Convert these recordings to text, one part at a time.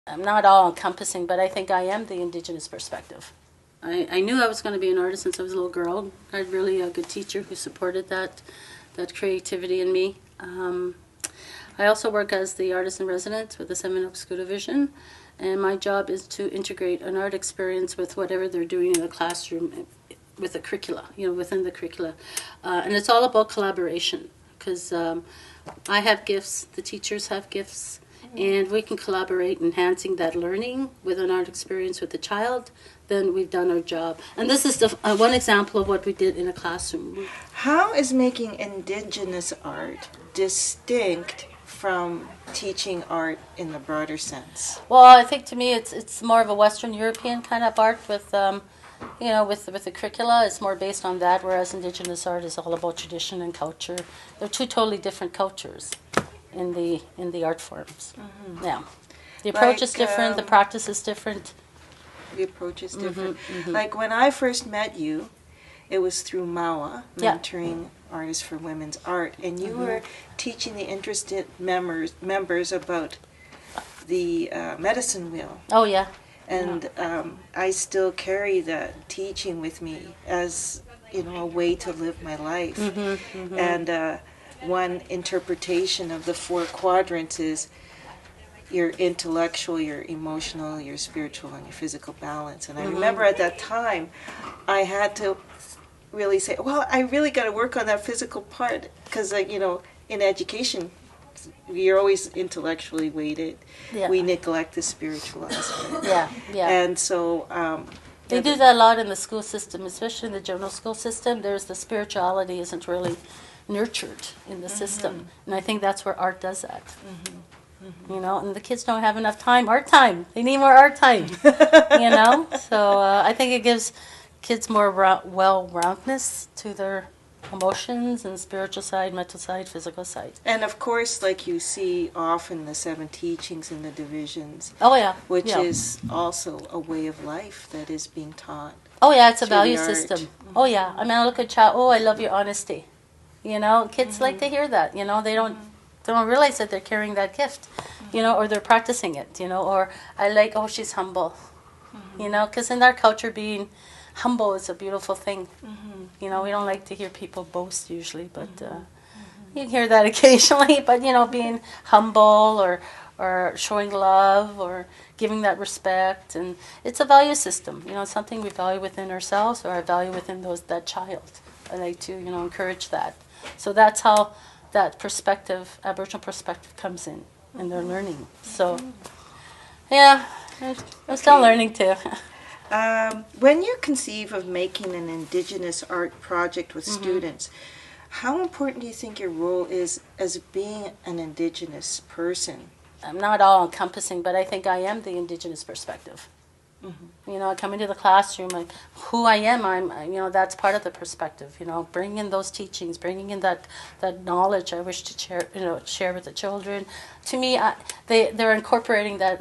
I'm not all-encompassing, but I think I am the Indigenous perspective. I knew I was going to be an artist since I was a little girl. I had really a good teacher who supported that creativity in me. I also work as the artist in residence with the Seven Oaks School Division, and my job is to integrate an art experience with whatever they're doing in the classroom, with the curricula, within the curricula. And it's all about collaboration, because I have gifts, the teachers have gifts, and we can collaborate, enhancing that learning with an art experience with the child. Then we've done our job. And this is one example of what we did in a classroom. How is making Indigenous art distinct from teaching art in the broader sense? Well, I think to me it's more of a Western European kind of art with, with the curricula. It's more based on that, whereas Indigenous art is all about tradition and culture. They're two totally different cultures in the art forms. Mm-hmm. Yeah, the approach is different. The practice is different. The approach is different. Mm-hmm, mm-hmm. Like when I first met you, it was through MAWA, Mentoring Artists for Women's Art, and you were teaching the interested members about the medicine wheel. Oh, yeah. And I still carry that teaching with me as, a way to live my life. Mm-hmm, mm-hmm. And one interpretation of the 4 quadrants is your intellectual, your emotional, your spiritual, and your physical balance. And I remember at that time, I had to really say, well, I really got to work on that physical part, because, in education, we're always intellectually weighted. Yeah. We neglect the spiritual aspect. Yeah. And so they do that a lot in the school system, especially in the general school system. There's the spirituality isn't really nurtured in the system, and I think that's where art does that. And the kids don't have enough art time. They need more art time, So I think it gives kids more well-roundedness to their emotions and spiritual side, mental side, physical side. And of course, like you see often the 7 teachings in the divisions. Oh, yeah. Which is also a way of life that is being taught. Oh, yeah, it's a value system. Oh, yeah. I mean, I look at a child, I love your honesty. Kids like to hear that. They don't realize that they're carrying that gift, or they're practicing it, or I like, she's humble, because in our culture, being humble is a beautiful thing. We don't like to hear people boast usually, but you can hear that occasionally. But being humble or showing love or giving that respect, and it's a value system. It's something we value within ourselves or I value within that child. I like to encourage that. So that's how that perspective, Aboriginal perspective, comes in their learning. So yeah, I'm still learning too. When you conceive of making an Indigenous art project with students, how important do you think your role is as being an Indigenous person? I'm not all-encompassing, but I think I am the Indigenous perspective. I come into the classroom, who I am, that's part of the perspective, bringing in those teachings, bringing in that knowledge I wish to share with the children. To me, they're incorporating that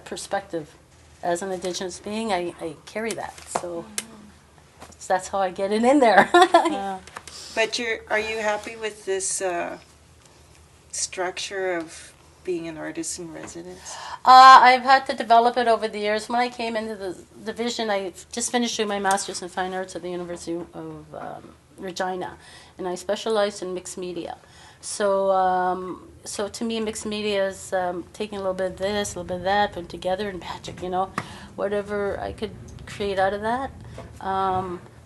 perspective. As an Indigenous being, I carry that, so that's how I get it in there. But are you happy with this structure of being an artist in residence? I've had to develop it over the years. When I came into the division, I just finished doing my Master's in Fine Arts at the University of Regina, and I specialized in mixed media. So to me, mixed media is taking a little bit of this, a little bit of that, putting together and magic, whatever I could create out of that.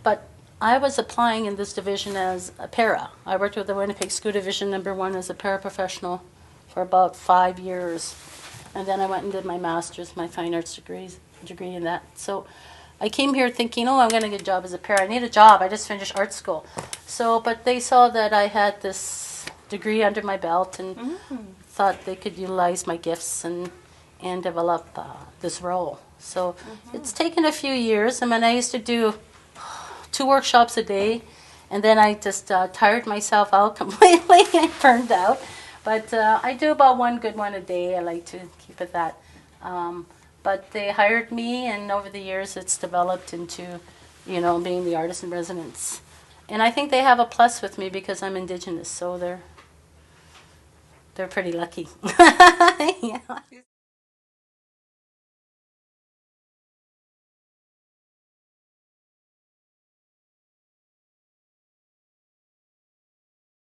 But I was applying in this division as a para. I worked with the Winnipeg School Division #1 as a paraprofessional for about 5 years. And then I went and did my Master's, my Fine Arts degree in that. So I came here thinking, I'm going to get a job as a para. I need a job. I just finished art school. But they saw that I had this degree under my belt and thought they could utilize my gifts and develop this role. So it's taken a few years. I mean, I used to do 2 workshops a day, and then I just tired myself out completely. I burned out. But I do about 1 good one a day. I like to keep it that. But they hired me, and over the years it's developed into, being the artist in residence. And I think they have a plus with me because I'm Indigenous, so they're pretty lucky. Yeah.